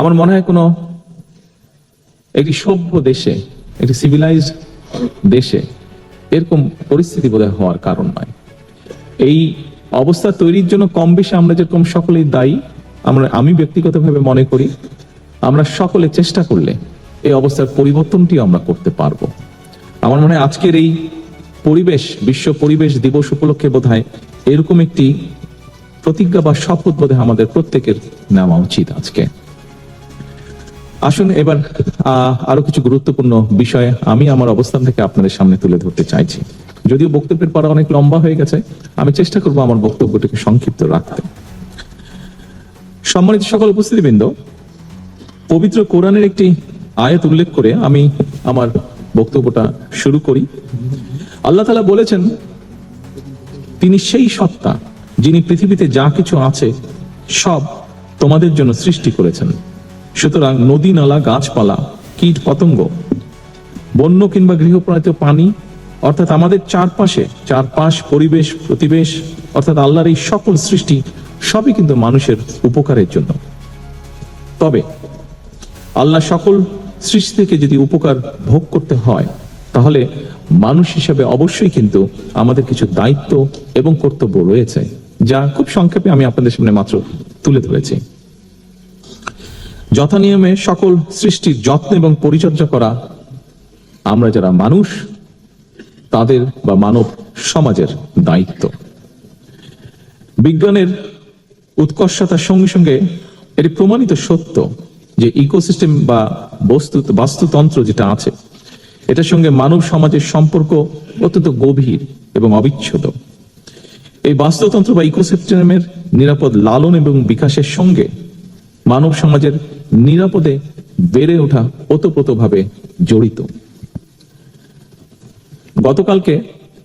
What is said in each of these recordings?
আমার মনে হয় কোনো একটি সভ্য দেশে, একটি সিভিলাইজড দেশে এরকম পরিস্থিতি বোধহয় হওয়ার কারণ নয়। এই অবস্থা তৈরির জন্য কম বেশি আমরা যেরকম সকলেই দায়ী, আমি ব্যক্তিগতভাবে মনে করি আমরা সকলে চেষ্টা করলে এই অবস্থার পরিবর্তনটি আমরা করতে পারবো। আমার মনে হয় আজকের এই পরিবেশ, বিশ্ব পরিবেশ দিবস উপলক্ষে বোধহয় এরকম একটি প্রতিজ্ঞা বা শপথ বোধহয় আমাদের প্রত্যেকের নেওয়া উচিত আজকে। আসুন এবার আরো কিছু গুরুত্বপূর্ণ বিষয়ে আমি আমার অবস্থান থেকে আপনাদের সামনে তুলে ধরতে চাইছি। যদিও বক্তব্যের পর অনেক লম্বা হয়ে গেছে, আমি চেষ্টা করব আমার বক্তব্যটিকে সংক্ষিপ্ত রাখতে। সম্মানিত সকল উপস্থিতিবৃন্দ, পবিত্র কোরআনের একটি আয়াত উল্লেখ করে আমি আমার বক্তব্যটা শুরু করি। আল্লাহ তাআলা বলেছেন, তিনি সেই সত্তা যিনি পৃথিবীতে যা কিছু আছে সব তোমাদের জন্য সৃষ্টি করেছেন। সুতরাং নদী, নালা, গাছপালা, কীট পতঙ্গ, বন্য কিংবা গৃহপালিত পানি, অর্থাৎ আমাদের চারপাশ পরিবেশ প্রতিবেশ, অর্থাৎ আল্লাহর এই সকল সৃষ্টি সবই কিন্তু মানুষের উপকারের জন্য। তবে আল্লাহ সকল সৃষ্টি থেকে যদি উপকার ভোগ করতে হয়, তাহলে মানুষ হিসেবে অবশ্যই কিন্তু আমাদের কিছু দায়িত্ব এবং কর্তব্য রয়েছে, যা খুব সংক্ষেপে আমি আপনাদের সামনে মাত্র তুলে ধরেছি। যথানিয়মে সকল সৃষ্টির যত্ন এবং পরিচর্যা করা আমরা যারা মানুষ তাদের বা মানব সমাজের দায়িত্ব। বিজ্ঞানের উৎকর্ষতার সঙ্গে সঙ্গে এটি প্রমাণিত সত্য যে ইকোসিস্টেম বা বাস্তুতন্ত্র যেটা আছে, এটার সঙ্গে মানব সমাজের সম্পর্ক অত্যন্ত গভীর এবং অবিচ্ছেদ্য। এই বাস্তুতন্ত্র বা ইকোসিস্টেমের নিরাপদ লালন এবং বিকাশের সঙ্গে মানব সমাজের নিরাপদে বেড়ে ওঠা ওতপ্রোতভাবে জড়িত। গতকালকে,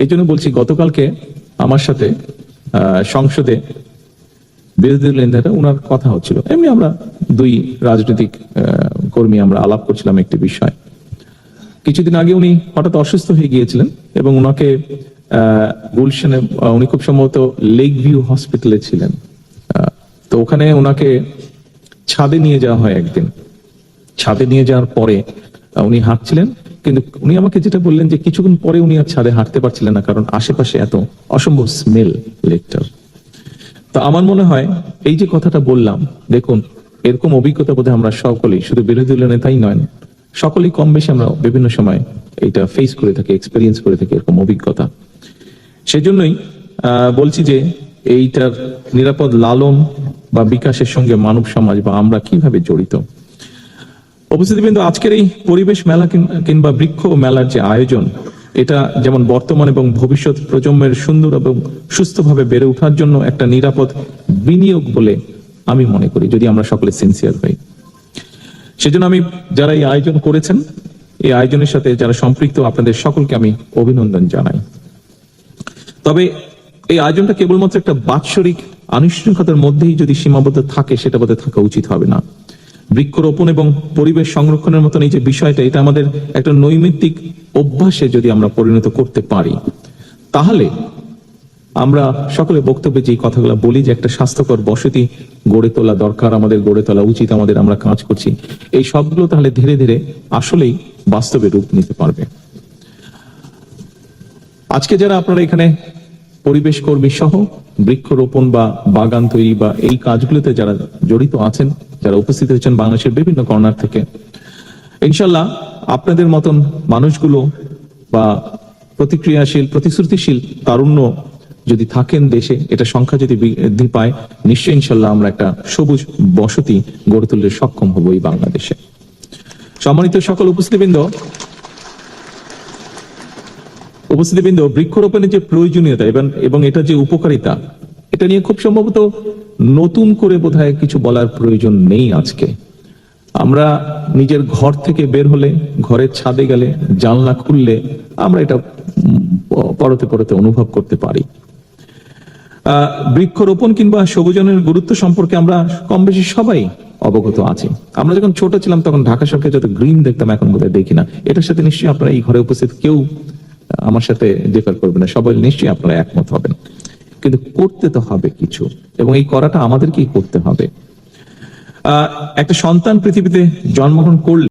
এই জন্য বলছি, গতকালকে আমার সাথে সংসদে বিরোধী দলীয় নেতা ওনার কথা হচ্ছিল, এমনি আমরা দুই রাজনৈতিক কর্মী আমরা আলাপ করছিলাম একটি বিষয়। কিছুদিন আগে উনি হঠাৎ অসুস্থ হয়ে গিয়েছিলেন এবং ওনাকে গুলশানে, উনি খুব সম্ভবত লেক ভিউ হসপিটালে ছিলেন, তো ওখানে ওনাকে ছাদে নিয়ে যাওয়া হয়। একদিন ছাদে নিয়ে যাওয়ার পরে উনি হাঁটছিলেন, কিন্তু উনি আমাকে যেটা বললেন যে কিছুক্ষণ পরে উনি আর ছাদে হাঁটতে পারছিলেন না, কারণ আশেপাশে এত অসম্ভব স্মেল লেকটার। তো আমার মনে হয় এই যে কথাটা বললাম, দেখুন এরকম অভিজ্ঞতা বোধহয় আমরা সকলেই, শুধু বিরোধী দলীয় নেতাই নয়, সকলেই কম বেশি আমরা বিভিন্ন সময় এটা ফেস করে থাকি, এক্সপেরিয়েন্স করে থাকি এরকম অভিজ্ঞতা। সেজন্যই বলছি যে এইটার নিরাপদ লালন বা বিকাশের সঙ্গে মানব সমাজ বা আমরা কিভাবে জড়িত। উপস্থিতিবৃন্দ, আজকের এই পরিবেশ মেলা কিংবা বৃক্ষ মেলার যে আয়োজন, এটা যেমন বর্তমান এবং ভবিষ্যৎ প্রজন্মের সুন্দর এবং সুস্থভাবে বেড়ে ওঠার জন্য একটা নিরাপদ বিনিয়োগ বলে আমি মনে করি, যদি আমরা সকলে সিনসিয়ার হই। সেজন্য আমি যারা এই আয়োজন করেছেন, এই আয়োজনের সাথে যারা সম্পৃক্ত, আপনাদের সকলকে আমি অভিনন্দন জানাই। তবে এই আয়োজনটা কেবলমাত্র একটা বাৎসরিক আনুষ্ঠানিকতার মধ্যেই যদি সীমাবদ্ধ থাকে, সেটা বোধহয় থাকা উচিত হবে না। বৃক্ষরোপণ এবং পরিবেশ সংরক্ষণের মতন এই যে বিষয়টা, এটা আমাদের একটা নৈমিত্তিক অভ্যাসে যদি আমরা পরিণত করতে পারি, তাহলে আমরা সকলে বক্তব্যে যে কথাগুলো বলি যে একটা স্বাস্থ্যকর বসতি গড়ে তোলা দরকার, আমাদের গড়ে তোলা উচিত, আমাদের আমরা কাজ করছি, এই সবগুলো তাহলে ধীরে ধীরে আসলেই বাস্তবে রূপ নিতে পারবে। আজকে যারা আপনারা এখানে পরিবেশ কর্মী সহ বৃক্ষরোপণ বা বাগান তৈরি বা এই কাজগুলোতে যারা জড়িত আছেন, যারা উপস্থিত হয়েছেন বাংলাদেশের বিভিন্ন কর্নার থেকে, ইনশাল্লাহ আপনাদের মতন মানুষগুলো বা প্রতিক্রিয়াশীল, প্রতিশ্রুতিশীল তারুণ্য যদি থাকেন দেশে, এটা সংখ্যা যদি বৃদ্ধি পায়, নিশ্চয়ই ইনশাল্লাহ আমরা একটা সবুজ বসতি গড়ে তুলতে সক্ষম হব এই বাংলাদেশে। সম্মানিত সকল উপস্থিতিবৃন্দ, বৃক্ষরোপণের যে প্রয়োজনীয়তা এবং এটা যে উপকারিতা, এটা নিয়ে খুব সম্ভবত নতুন করে বোধহয় কিছু বলার প্রয়োজন নেই। আজকে আমরা নিজের ঘর থেকে বের হলে, ঘরের ছাদে গেলে, জানলা খুললে আমরা এটা পরতে পরতে অনুভব করতে পারি। বৃক্ষরোপণ কিংবা সবুজায়নের গুরুত্ব সম্পর্কে আমরা কম বেশি সবাই অবগত আছি। আমরা যখন ছোট ছিলাম তখন ঢাকা শহরকে যত গ্রিন দেখতাম, এখন বোধহয় দেখি না। এটার সাথে নিশ্চয়ই আপনারা এই ঘরে উপস্থিত কেউ আমার সাথে ডিফার করবেন না, সবাই নিশ্চয়ই আপনারা একমত হবেন। কিন্তু করতে তো হবে কিছু, এবং এই করাটা আমাদেরকেই করতে হবে। একটা সন্তান পৃথিবীতে জন্মগ্রহণ করলে